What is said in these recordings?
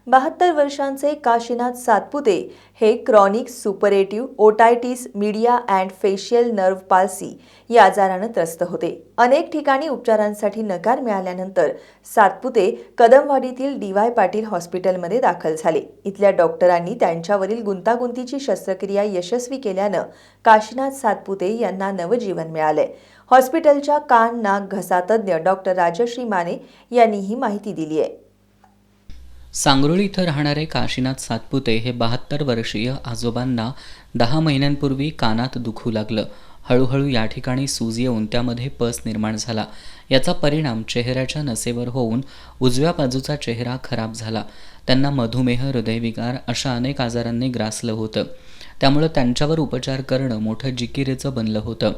72 वर्षांचे काशीनाथ सातपुते हे chronic suppurative otitis media and facial nerve palsy या आजाराने त्रस्त होते। अनेक ठिकाणी उपचारांसाठी नकार मिळाल्यानंतर सातपुते कदमवाडीतील डी.वाय. पाटील हॉस्पिटलमध्ये दाखल झाले। इथल्या डॉक्टरांनी त्यांच्यावरील गुंतागुंतीची शस्त्रक्रिया यशस्वी केल्याने काशीनाथ सातपुते यांना नवजीवन मिळाले। हॉस्पिटलच्या कान नाक घसा तज्ञ डॉक्टर राजश्री माने यांनी ही माहिती दिली आहे। सांगरोळी इथं राहणारे काशीनाथ सातपुते हे 72 वर्षीय आजोबांना 10 महिन्यांपूर्वी कानात दुखू लागलं। हळूहळू या ठिकाणी सूज येऊन त्यामध्ये पस निर्माण झाला। याचा परिणाम चेहऱ्याच्या नसेवर होऊन उजव्या बाजूचा चेहरा खराब झाला। त्यांना मधुमेह, हृदयविकार अशा अनेक आजारांनी ग्रासलं होतं। त्यामुळे त्यांच्यावर उपचार करणं मोठं जिकिरीचं बनलं होतं।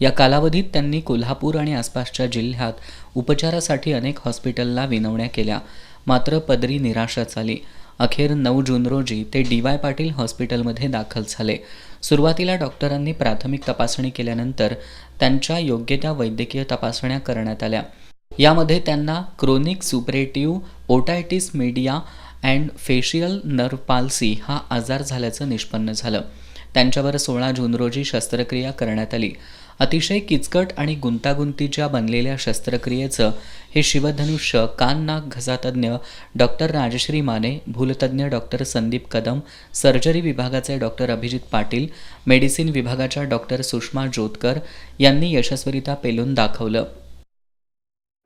या कालावधीत त्यांनी कोल्हापूर आणि आसपासच्या जिल्ह्यात उपचारासाठी अनेक हॉस्पिटलला विनवण्या केल्या, मात्र पदरी निराशाच आली। अखेर 9 जून रोजी ते डी.वाय. पाटील हॉस्पिटलमध्ये दाखल झाले। सुरुवातीला डॉक्टरांनी प्राथमिक तपासणी केल्यानंतर त्यांच्या योग्य त्या वैद्यकीय तपासण्या करण्यात आल्या। यामध्ये त्यांना chronic suppurative otitis media and facial nerve palsy हा आजार झाल्याचं निष्पन्न झालं। त्यांच्यावर 16 जून रोजी शस्त्रक्रिया करण्यात आली। अतिशय किचकट आणि गुंतागुंतीच्या बनलेल्या शस्त्रक्रियेचं हे शिवधनुष्य कान नाक घसा तज्ञ डॉक्टर राजश्री माने, भूलतज्ञ डॉक्टर संदीप कदम, सर्जरी विभागाचे डॉक्टर अभिजित पाटील, मेडिसिन विभागाच्या डॉक्टर सुषमा जोतकर यांनी यशस्वीरित्या पेलून दाखवलं।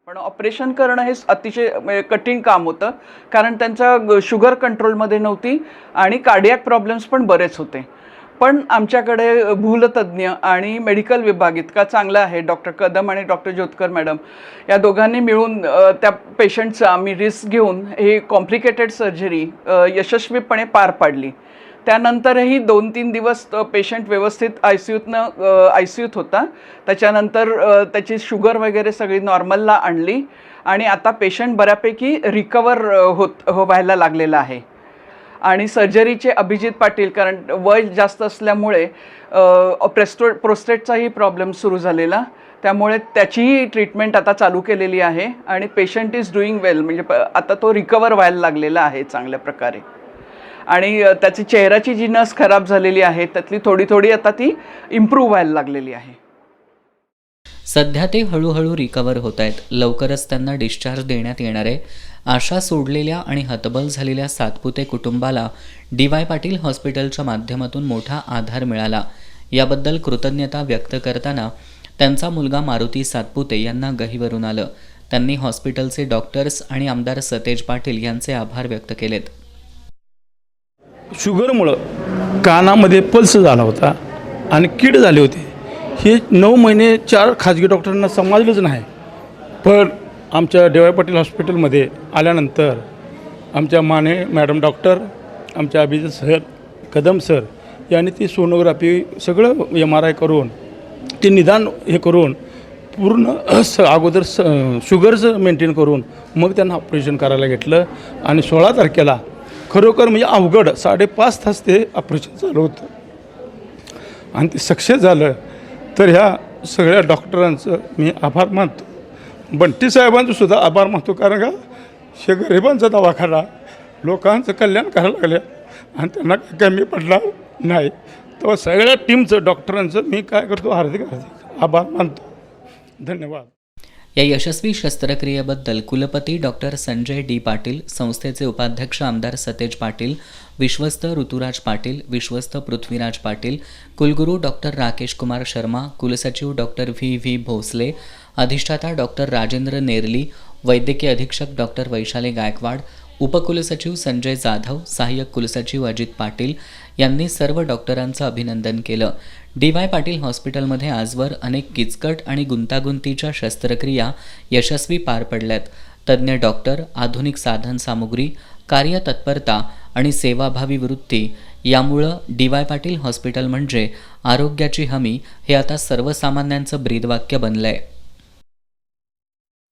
पण ऑपरेशन करणं हे अतिशय कठीण काम होतं, कारण त्यांचा शुगर कंट्रोलमध्ये नव्हती आणि कार्डियक प्रॉब्लेम्स पण बरेच होते। पण आमच्याकडे भूलतज्ञ आणि मेडिकल विभाग इतका चांगला आहे, डॉक्टर कदम आणि डॉक्टर जोतकर मॅडम या दोघांनी मिळून त्या पेशंटचा आम्ही रिस्क घेऊन ही कॉम्प्लिकेटेड सर्जरी यशस्वीपणे पार पाडली। त्यानंतरही 2-3 दिवस पेशंट व्यवस्थित आयसीयूत होता। त्याच्यानंतर त्याची शुगर वगैरे सगळी नॉर्मलला आणली आणि आता पेशंट बऱ्यापैकी रिकवर व्हायला लागलेला आहे। आणि सर्जरीचे अभिजित पाटील, कारण वय जास्त असल्यामुळे प्रोस्टेटचाही प्रॉब्लेम सुरू झालेला, त्यामुळे त्याचीही ट्रीटमेंट आता चालू केलेली आहे आणि पेशंट इज डुईंग वेल, म्हणजे आता तो रिकवर व्हायला लागलेला आहे चांगल्या प्रकारे। आणि त्याची चेहऱ्याची जी नस खराब झालेली आहे त्यातली थोडी आता ती इम्प्रूव्ह व्हायला लागलेली आहे। सध्या ते हळूहळू रिकवर होत आहेत। लवकरच त्यांना डिस्चार्ज देण्यात येणार आहे। आशा सोडलेल्या आणि हतबल झालेल्या सातपुते कुटुंबाला डी.वाय. पाटील हॉस्पिटलच्या माध्यमातून मोठा आधार मिळाला। याबद्दल कृतज्ञता व्यक्त करताना त्यांचा मुलगा मारुती सातपुते यांना गहिवरून आलं। त्यांनी हॉस्पिटलचे डॉक्टर्स आणि आमदार सतेज पाटील यांचे आभार व्यक्त केलेत। शुगरमुळं कानामध्ये पल्स झाला होता आणि कीड झाली होती। हे 9 महिने 4 खाजगी डॉक्टरांना समजलंच नाही। पण आमच्या डी.वाय. पाटील हॉस्पिटलमध्ये आल्यानंतर आमच्या माने मॅडम डॉक्टर, आमच्या अभिजित सर, कदम सर यांनी ती सोनोग्राफी सगळं MRI करून ते निदान हे करून पूर्ण अगोदर शुगरचं मेंटेन करून मग त्यांना ऑपरेशन करायला घेतलं। आणि 16 तारखेला खरोखर म्हणजे अवघड 5.5 तास ते ऑपरेशन चालू होतं आणि ते सक्सेस झालं। तर ह्या सगळ्या डॉक्टरांचं मी आभार मानतो। बंटी साहेबांचं सुद्धा आभार मानतो, कारण का हे गरिबांचा दवाखाना लोकांचं कल्याण करायला लागले आणि त्यांना कमी पडला नाही। तेव्हा सगळ्या टीमचं डॉक्टरांचं मी काय करतो हार्दिक आभार मानतो। धन्यवाद। या यशस्वी शस्त्रक्रियेबद्दल कुलपती डॉक्टर संजय डी. पाटील, संस्थेचे उपाध्यक्ष आमदार सतेज पाटील, विश्वस्त ऋतुराज पाटील, विश्वस्त पृथ्वीराज पाटील, कुलगुरू डॉक्टर राकेश कुमार शर्मा, कुलसचिव डॉक्टर व्ही भोसले, अधिष्ठाता डॉक्टर राजेंद्र नेरली, वैद्यकीय अधीक्षक डॉक्टर वैशाली गायकवाड, उपकुलसचिव संजय जाधव, सहाय्यक कुलसचिव अजित पाटील यांनी सर्व डॉक्टरांचं अभिनंदन केलं। डी.वाय. पाटील हॉस्पिटलमध्ये आजवर अनेक किचकट आणि गुंतागुंतीच्या शस्त्रक्रिया यशस्वी पार पडल्यात। तज्ज्ञ डॉक्टर, आधुनिक साधन सामुग्री, कार्यतत्परता आणि सेवाभावी वृत्ती यामुळं डी.वाय. पाटील हॉस्पिटल म्हणजे आरोग्याची हमी हे आता सर्वसामान्यांचं ब्रीदवाक्य बनलंय।